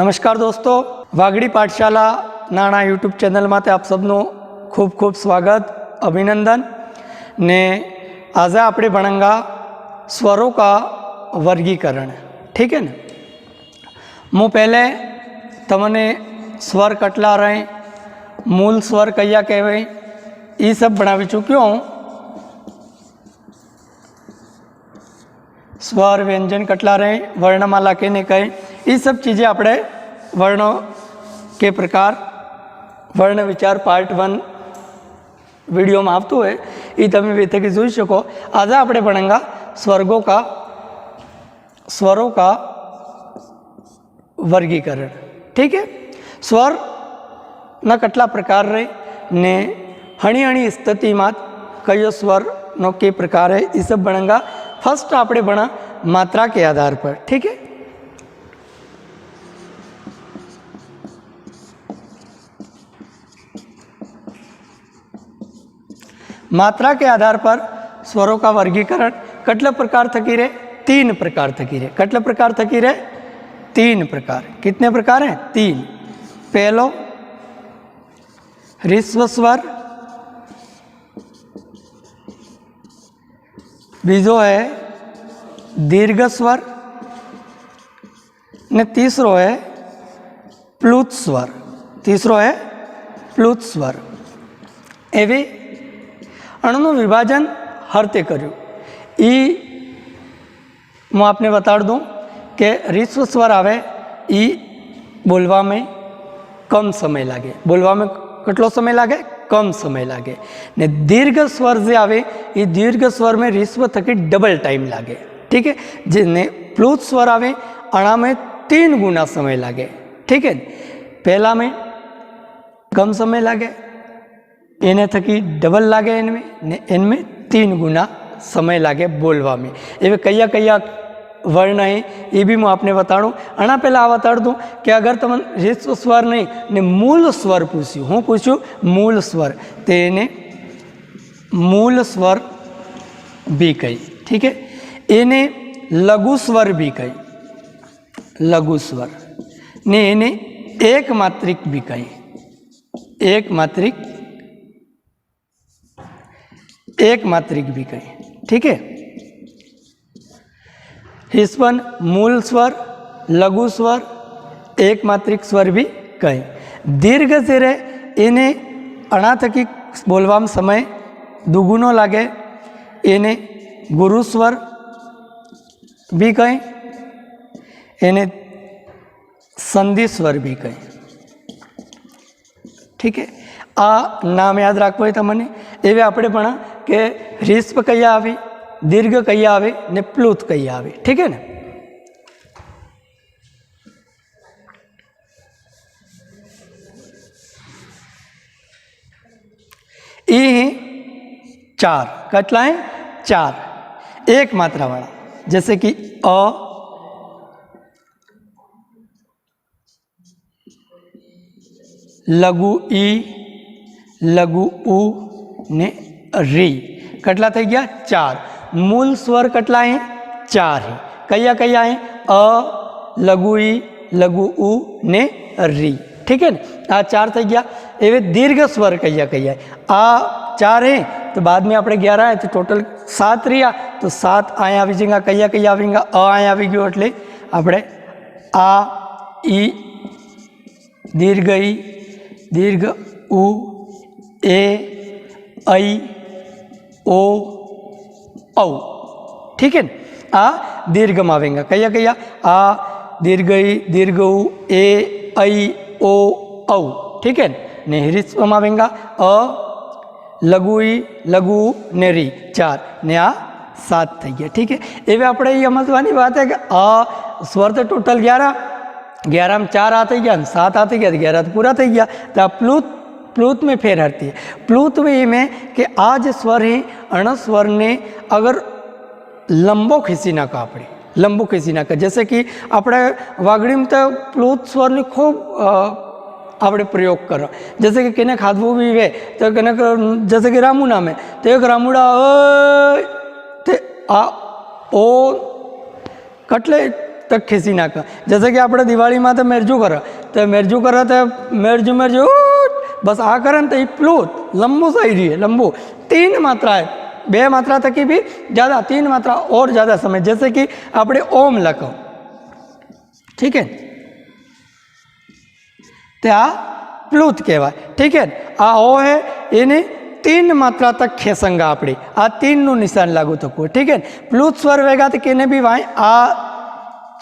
नमस्कार दोस्तों, वागड़ी पाठशाला नाना यूट्यूब चैनल में आप सबनो खूब खूब स्वागत अभिनंदन ने। आज आपणे भणंगा स्वरों का वर्गीकरण। ठीक है ना। मु पहले तमने स्वर कटला रहे, मूल स्वर कया कहवाय ये सब भणावी चूक्यो हूँ। स्वर व्यंजन कटला रहे, वर्णमाला केने कहे, ये सब चीज़ें अपने वर्णों के प्रकार वर्ण विचार पार्ट 1 वीडियो में आवतु है, ये तमे वेथकी जोई शको। आज आपणे भणंगा स्वरों का वर्गीकरण। ठीक है। स्वर ना कटला प्रकार रहे ने हणी हणी स्थिति में कयो स्वर नो के प्रकार है, ये सब भणंगा। फर्स्ट आपणे भणा मात्रा के आधार पर। ठीक है। मात्रा के आधार पर स्वरों का वर्गीकरण कटला प्रकार थकी रहे, 3 प्रकार थकी रहे। कटला प्रकार थकी रहे 3 प्रकार। कितने प्रकार हैं? 3। पहलो ह्रस्व स्वर, बीजो है दीर्घ स्वर ने तीसरो है प्लुत स्वर। तीसरो है प्लुत स्वर। एवी अणुनु विभाजन हरते कर्यु। ई मैं आपने बता दूं कि ह्रस्व स्वर आवे ई बोलवा में कम समय लागे। बोलवा में कितलो समय लागे? कम समय लागे। ने दीर्घ स्वर जे आवे ये दीर्घ स्वर में ह्रस्व थकी डबल टाइम लागे। ठीक है। जिने प्लुत स्वर आवे अणा में 3 गुना समय लागे। ठीक है। पहला में कम समय लागे, एने थकी डबल लागे, इनमें 3 गुना समय लागे बोलवा में। एवे कया कया वर्ण है ये भी मैं आपने बताऊँ। अणा पहला आ बता दूँ कि अगर तुम ह्रस्व स्वर नहीं ने मूल स्वर पूछ्यू, हूँ पूछ्यू मूल स्वर, तो इन्हें मूल स्वर भी कही। ठीक है। इन्हें लघु स्वर भी कही, लघु स्वर ने इन्हें एक मात्रिक भी कही, एक मात्रिक भी कही। ठीक है। हिस्वन मूल स्वर, लघु स्वर, एक मात्रिक स्वर भी कहे। दीर्घ से रहे इन्हें अणा थकी बोलवा में समय दुगुनो लागे, इन्हें गुरु स्वर भी कहे, इन्हें संधि स्वर भी कहे। ठीक है। आ नाम याद रखो है तमने। एवे आपणे भणा के ह्रस्व कया आवे, दीर्घ कया आवे ने प्लुत कया आवे। ठीक है ना। ये 4 कटला है 4 एक मात्रा वाला, जैसे कि अ, लघु ई, लघु उ ने री। कटला थी गया 4। मूल स्वर कटला है 4 है। कया कया है? अ, लघु ई, लघु उ ने री। ठीक है ना। आ 4 थी गया। एवे दीर्घ स्वर कया कया है? आ 4 है तो बाद में अपने 11 है तो टोटल 7 रिया, तो 7 आया आवी जाएगा। कया कया आवेगा? अ आया आवी गयो एटले अपने आ, ई, दीर्घ ई, दीर्घ उ, ए, ऐ, ओ, औ। ठीक है। आ दीर्घ में आवेगा। कया कया? आ, दीर्घ ई, दीर्घ उ, ए, ऐ, ओ, औ। ठीक है। ने ह्रस्व में आवेगा अ, लघु ई, लघु उ ने री 4 ने आ 7 थी गया। ठीक है। एवं अपने ये समझवानी बात है कि आ स्वर तो टोटल 11 में 4 आते गया, 7 आते गया, 11 तो पूरा थी गया। तो प्लुत में फेर हरती है। प्लुत में में कि आज स्वर है अण स्वर ने अगर लंबो खींची नाखो, अपने लंबो खींची नाखो, जैसे कि अपने वागड़ी में तो प्लुत स्वर ने खूब આપણે પ્રયોગ કરો। जैसे कि केने खादवू भी वे तो केने जैसे कि रामू नाम है तो एक रामूड़ा ते आ ओ कटले तक खींची नाख। जैसे कि આપણે દિવાળીમાં તો મેરજુ કરે તો મેરજુ મેરજુ बस आ करे तो प्लूत लंबू सही रही है, लंबू 3 मात्रा है, 2 मात्रा तक की भी ज़्यादा, 3 मात्रा और ज़्यादा समय, जैसे कि આપણે ओम लखो, ठीक है, तो आ प्लूत कहवाय, ठीक है। आ ओ है इन्हें 3 मात्रा तक खेसंगा आपड़ी, आ 3 नु निशान लागू थकू, ठीक है। प्लूत स्वर वेगा तो केने भी वाय आ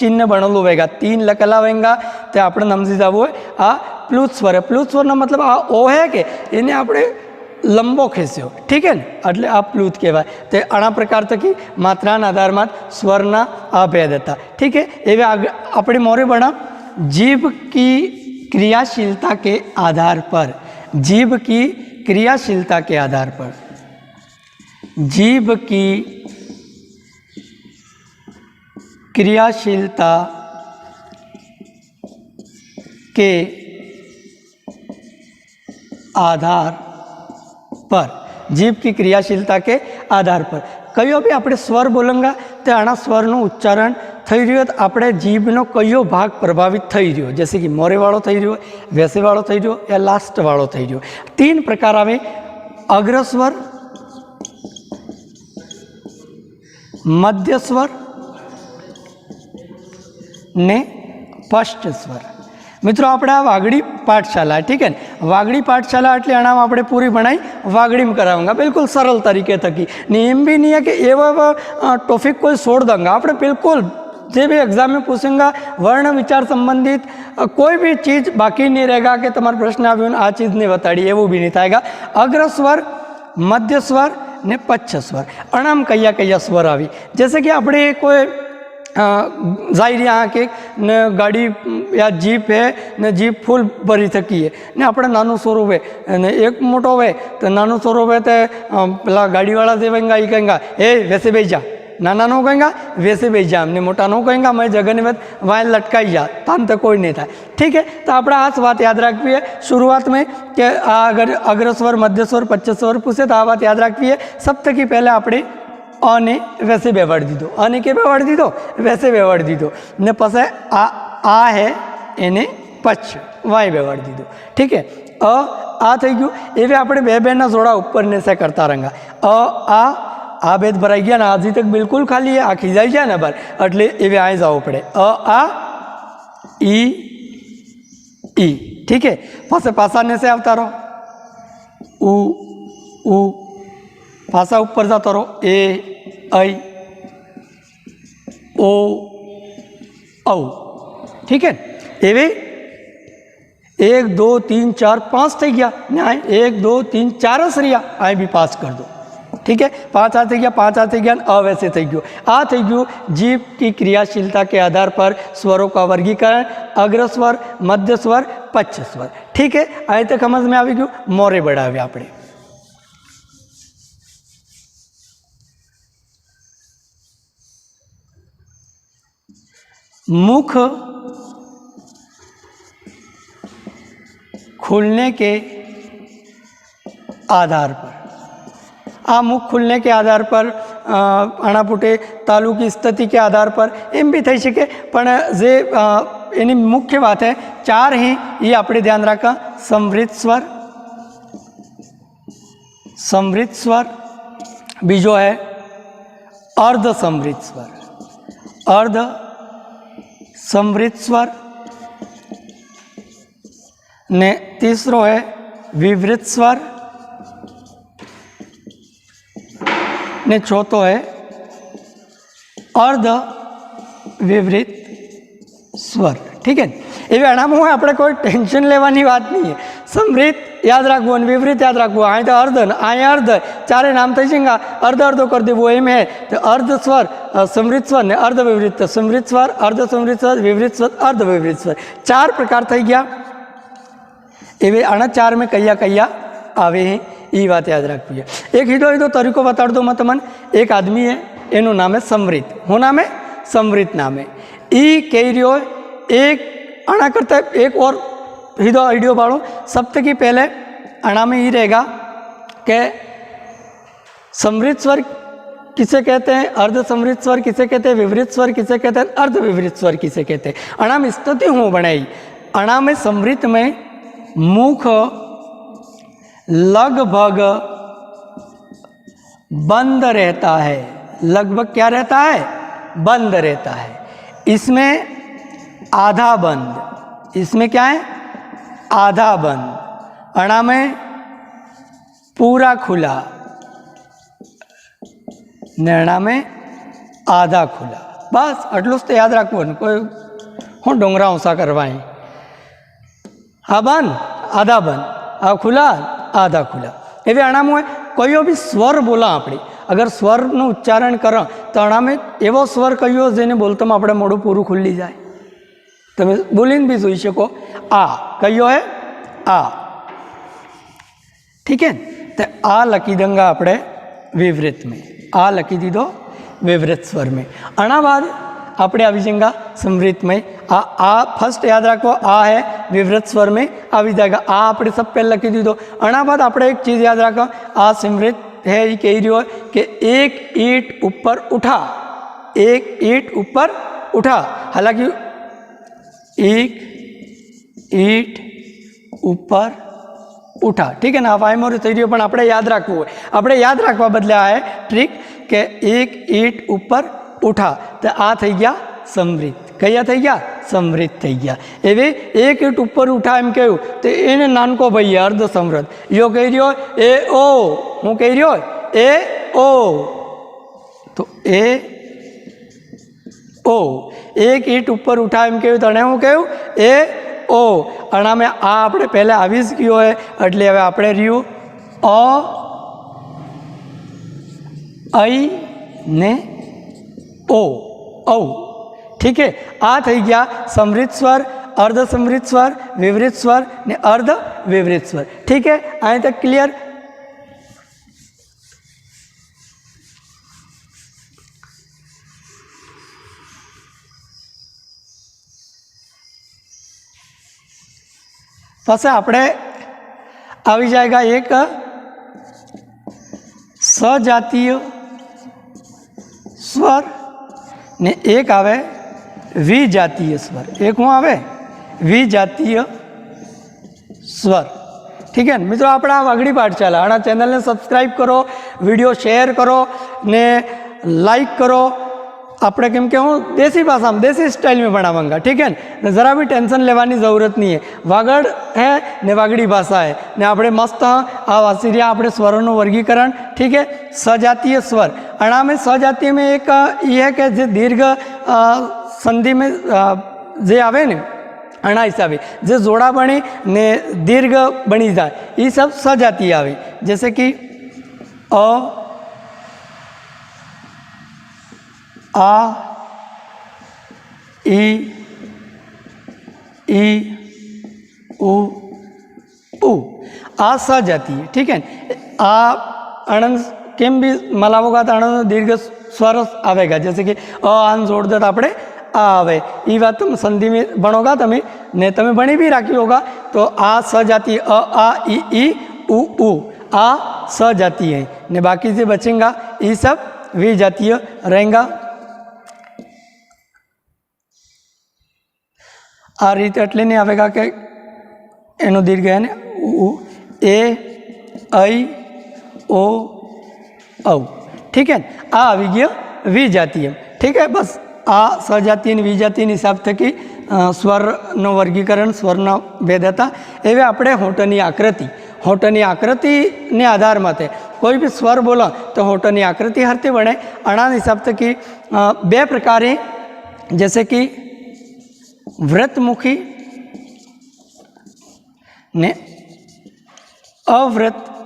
चिन्ह बनेलू वेगा 3 लखेला वेगा तो આપણે સમજી જવું હોય આ પ્લુત સ્વર है। प्लूत स्वर मतलब आ ओ है कि इन्हें આપણે लंबो खेस्यो, ठीक है, એટલે आ प्लूत कहवाय। तो आना प्रकार थकी मात्राना आधार में स्वरना आ भेद था, ठीक है। एवे अपनी मोरे बना जीभ की क्रियाशीलता के आधार पर, जीभ की क्रियाशीलता के आधार पर, जीभ की क्रियाशीलता के आधार पर, जीभ की क्रियाशीलता के आधार पर कयो भी આપણે स्वर बोलंगा तो आना स्वरનું ઉચ્ચારણ થઈ રહ્યું તો આપણે જીભનો કયો ભાગ પ્રભાવિત થઈ રહ્યો, जैसे कि મોરેવાળો થઈ રહ્યો, વેસેવાળો થઈ રહ્યો या લાસ્ટવાળો થઈ રહ્યો। 3 પ્રકાર આવે, અગ્રસ્વર, મધ્યસ્વર ने स्पष्ट स्वर। मित्रों આપણે આ વાગડી પાઠશાલા, ठीक है, વાગડી પાઠશાલા એટલે આનામાં આપણે પૂરી ભણાઈ વાગડીમાં કરાવूंगा, बिल्कुल सरल तरीके थकी। नियम भी नहीं है कि एवा टॉपिक कोई छोड़ दूंगा, આપણે बिल्कुल जो भी एग्जाम में पूछेंगे वर्ण विचार संबंधित कोई भी चीज़ बाकी नहीं रहेगा कि तुम्हारा प्रश्न आव्यो आ चीज़ नहीं बताड़ी, एवं भी नहीं थाएगा। अग्रस्वर, मध्य स्वर ने पच्छ स्वर, अणाम कया कया स्वर आवी, जैसे कि આપણે कोई जाई रहा के ने गाड़ी या जीप है ने जीप फूल भरी थकी है ने अपने नानू स्वरूप है ने एक मोटो है तो नानू स्वरूप है तो पेला गाड़ी वाला से कहेंगा ये कहेंगा ए वैसे बेच जा, नाना नो कहेंगा वैसे बेच जा, हमने मोटा नो कहेंगा मैं जगह ने वहाँ लटकाई जा, तान तो कोई नहीं था, ठीक है। तो अपना आज बात याद रखी है शुरुआत में कि अगर अग्रस्वर, मध्यस्वर, पच्चस्वर पूछे तो आ बात याद रखी है। सप्तकी पहले अपने अने वैसे बेवाड़ दीधो, अने के बेवाड़ दीधो वैसे बेवाड़ दीधो ने पसे आ है एने पच्छ वाय बेवाड़ दीधो, ठीक है। आ थी गयु एवे आपणे बे बेना जोड़ा ऊपर ने से करता रहेंगे। आ भेद भराई गया ना, हजी तक बिल्कुल खाली है, आ खींचाई जाए ना बार एटले एवे आए जावू पड़े, आ ई, ठीक है। पासे पासा ने से आवता रहो, उ पासा ऊपर जाता रहो, ए आई ओ औ, ठीक है। एवे 1 2 3 4 5 थी गया ने आए 1 2 3 4 रहा, आए भी पास कर दो, ठीक है। 5 आ थी गया, 5 आ थी गया, अवैसे थी गयो, आ थी गयो जीभ की क्रियाशीलता के आधार पर स्वरों का वर्गीकरण, अग्रस्वर, मध्य स्वर, पच्छ स्वर, ठीक है। आए तक समझ में आई गयो। मोरे बढ़ावे आपणे मुख खुलने के आधार पर, आ मुख खुलने के आधार पर अणापुटे तालु की स्थिति के आधार पर एम भी थी सके, पण जे एनी मुख्य बात है 4 हैं ये आपणे ध्यान रखा। समृद्ध स्वर, समृद्ध स्वर, बीजो है अर्ध समृद्ध स्वर, अर्ध समृद्ध स्वर ने तीसरो है विवृत स्वर ने चौथो है अर्ध विवृत स्वर, ठीक है। ये अणाम हुए अपने कोई टेंशन लेवानी बात नहीं है। समृद्ध याद रखो, विवृत याद रखो, आए तो अर्ध, आए अर्ध, चारे नाम थी जाएगा, अर्ध अर्धो कर दे वो एम है। तो अर्ध स्वर, समृद्ध स्वर ने अर्ध विवृत, समृद्ध स्वर, अर्ध समृद्ध स्वर, विवृत स्वर, अर्ध विवृत स्वर, 4 प्रकार थी गया। एवे आना 4 में कया कया आवे हैं ये बात याद रखी है। एक हीधो तरीको बता दो मैं तमन। एक आदमी है, एनु नाम है समृद्ध, हूँ नाम है समृद्ध नाम है, ई कही रही हो एक आना करता एक और हीधो आइडियो बाड़ो। सप्तकी पहले आना में ये रहेगा कि समृद्ध स्वर किसे कहते हैं, अर्ध समृद्ध स्वर किसे कहते हैं, विवृत स्वर किसे कहते हैं, अर्ध विवृत स्वर किसे कहते हैं। अणाम स्थिति हूँ बनाई, अणाम समृद्ध में मुख लगभग बंद रहता है, लगभग क्या रहता है, बंद रहता है। इसमें आधा बंद, इसमें क्या है, आधा बंद। अणा में पूरा खुला, निर्णा में आधा खुला। बस आटલું જ યાદ રાખવું, કોઈ હું ડોંગરા ઊંચા કરવાય। આ બંધ આધા બંધ, આ ખુલ્લા આધા ખુલ્લા, એવી અણામાં કયો બી સ્વર બોલા આપણે, અગર સ્વરનું ઉચ્ચારણ કરો તો અણામે એવો સ્વર કયો જેને બોલતામાં આપણે મોઢું પૂરું ખુલ્લી જાય। તમે બોલીને બી જોઈ શકો। આ કયો હે, આ, ठीक है। तो आ लकी देंगे આપણે विवृत में, आ लकी दीदो विवृत स्वर में। आना बाद આપણે આવી जाएगा समृद्ध में। आ फर्स्ट याद रखो, आ है विवृत स्वर में આવી जाएगा। आ આપણે सब पहले लकी दीदो। आना बाद આપણે एक चीज़ याद रखो, आ समृद्ध है, ये कह रही हो कि एक ईंट ऊपर उठा, एक ईंट ऊपर उठा। हालांकि एक ईंट ऊपर उठा, ठीक है ना। आप आयमोर थी रही पण આપણે યાદ રાખવું હોય, આપણે યાદ રાખવા બદલે આ है ट्रिक કે एक ईंट ऊपर उठा, तो आ થઈ ગયા સમૃદ્ધ। કયા થઈ ગયા, સમૃદ્ધ થઈ ગયા। એવી એક ઈંટ ઉપર ઉઠા એમ કહ્યું તો એને નાનકો ભાઈ અર્ધ સમૃદ્ધ। યો કહી રહ્યો એ ઓ, હું કહી રહ્યો એ ઓ, તો એ ओ, एक ईंट ऊपर उठा एम कहूँ तो हूँ कहूँ ए ओ। अणा में आ अपने पहले आवी ज गयो है, एटले हवे आपणे रह्यु अ ऐ ने ओ, औ, ठीक है। आ थई गया समृद्ध स्वर, अर्ध समृद्ध स्वर, विवृत स्वर ने अर्ध विवृत स्वर, ठीक है। अहीं तक क्लियर। પછી આપણે આવી जाएगा एक सजातीय स्वर ने एक आवे विजातीय स्वर। एक हूँ आवे विजातीय स्वर, ठीक है मित्रों। अपना वागड़ी पाठशाला आना चैनल ने सब्सक्राइब करो, वीडियो शेयर करो ने लाइक करो। આપણે કેમ કે હું દેશી ભાષામાં દેશી સ્ટાઇલ में बनावांगा, ठीक है ने। ज़रा भी टेंशन लेवानी ज़रूरत नहीं है। वागड़ है ने वागड़ी भाषा है ने આપણે મસ્ત આ વાસીરિયા આપણે સ્વરોનું વર્ગીકરણ, ठीक है। सजातीय स्वर, अणा में सजातीय में एक ये है कि जो दीर्घ संधि में जे आवे ने अणा हिसाबे जे जोड़ा बनी ने दीर्घ बनी जाए, ये सब सजातीय आवे। जैसे कि अ आ ई उ उ, आ सजातीय, ठीक है। आ अणंद केम भी मलावोगा तो अणंद दीर्घ स्वर आवेगा। जैसे कि अ आन जोड़ दे तो अपने आ आवे। ये बात तुम संधि में भणोगा तमें ने तमें भणी भी राखी होगा। तो आ सजातीय अ आ ई उ आ सजातीय है ने बाकी से बचेगा ये सब विजातीय रहेगा। आ रीते एटले नहीं आवेगा कि एनो दीर्घ है ने उ ए ऐ ओ औ, ठीक है। आ आवी गयो विजातीय, ठीक है। बस आ सजातीय ने विजातीय हिसाब थकी स्वरनो वर्गीकरण, स्वरनो भेद था। एवे आपणे होठनी आकृति, होठनी आकृति ने आधार माटे कोई भी स्वर बोलो तो होठनी आकृति हरती बने। अणा हिसाब थकी बे प्रकारे, जैसे कि व्रतमुखी ने अव्रतमुखी,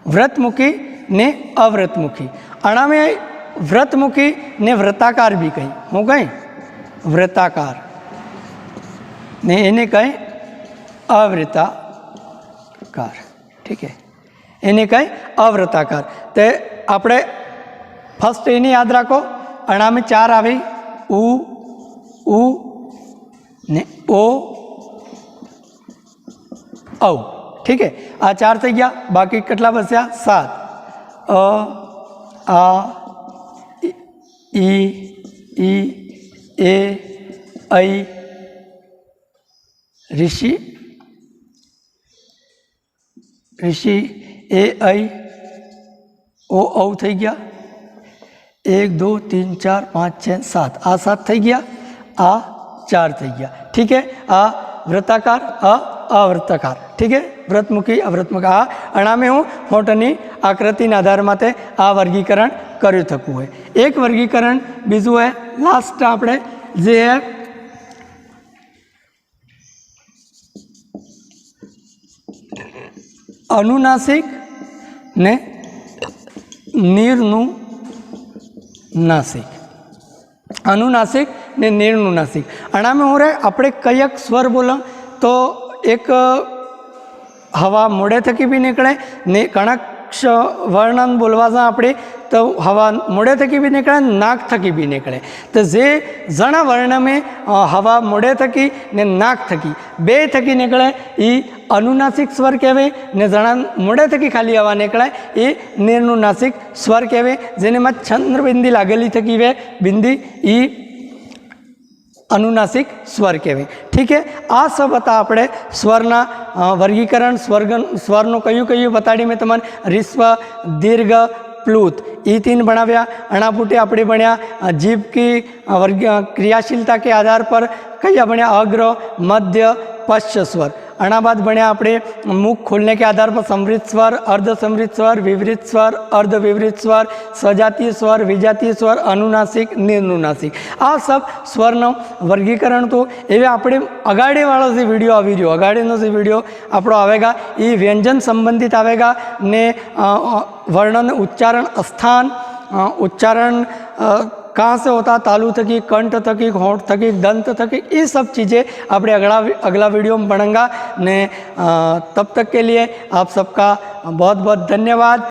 व्रतमुखी ने अव्रतमुखी। अणा में व्रतमुखी ने व्रताकार भी कहीं, हूँ कहीं व्रताकार ने इन्हें कहीं अव्रताकार, ठीक है। इन्हें कहीं अव्रताकार। तो आपणे फर्स्ट इन्हें याद रखो, अणा में चार आई उ ने ओ औ, ठीक है। आ चार थी गया, बाकी कितना बचा 7। अ आ ई ए ऐ ऋषि ऋषि ए ऐ ओ औ થઈ ગયા 1 2 3 4 5 6 7 આ 7 થઈ ગયા આ 4 થઈ ગયા ठीक है आ वृत्ताकार अवृत्ताकार ठीक है व्रतमुखी अवृतमुखी आ अणामे हूँ होठनी आकृति आधार माटे आ वर्गीकरण कर्यु थकू है। एक वर्गीकरण बीजू है लास्ट आपणे जे है अनुनासिक ने निर्नुनासिक अनुनासिक ने निर्नुनासिक अणामे हो रहे अपने कयक स्वर बोला तो एक हवा मोड़े थकी भी निकले ने कणक वर्णन बोलवा अपने तो हवा मोड़े थकी भी निकले नाक थकी भी निकले तो जे जना वर्ण में हवा मोड़े थकी ने नाक थकी बे थकी निकले ये अनुनासिक स्वर कहवे ने जना मोड़े थकी खाली हवा निकले ये निर्नुनासिक स्वर कहवे जेने में चंद्र बिंदी लागेली थकी वे बिंदी ई अनुनासिक स्वर कहवे ठीक है। आ सब बता अपने स्वरना वर्गीकरण स्वरनो कयु कयु बताड़ी में तमने ह्रस्व दीर्घ प्लूत ई 3 बनाव्या अणापुटी अपने बण्या जीभ की वर्ग क्रियाशीलता के आधार पर कया बण्या अग्र मध्य पश्च स्वर अणाबाद बण्या अपने मुख खोलने के आधार पर समृद्ध स्वर अर्ध समृद्ध स्वर विवृत स्वर अर्ध विवृत स्वर सजातीय स्वर विजातीय स्वर अनुनासिक निर्नुनासिक आ सब स्वरनो वर्गीकरण तो एवे अपने अगाड़ी वाला से वीडियो आवी रह्यो अगाड़ीनो से वीडियो आपणो आवेगा ये व्यंजन संबंधित आवेगा ने वर्णन उच्चारण स्थान उच्चारण कहाँ से होता तालु थकी कंठ थकी होंठ थकी दंत थकी ये सब चीज़ें अपने अगला वीडियो में बढ़ेंगा ने तब तक के लिए आप सबका बहुत बहुत धन्यवाद।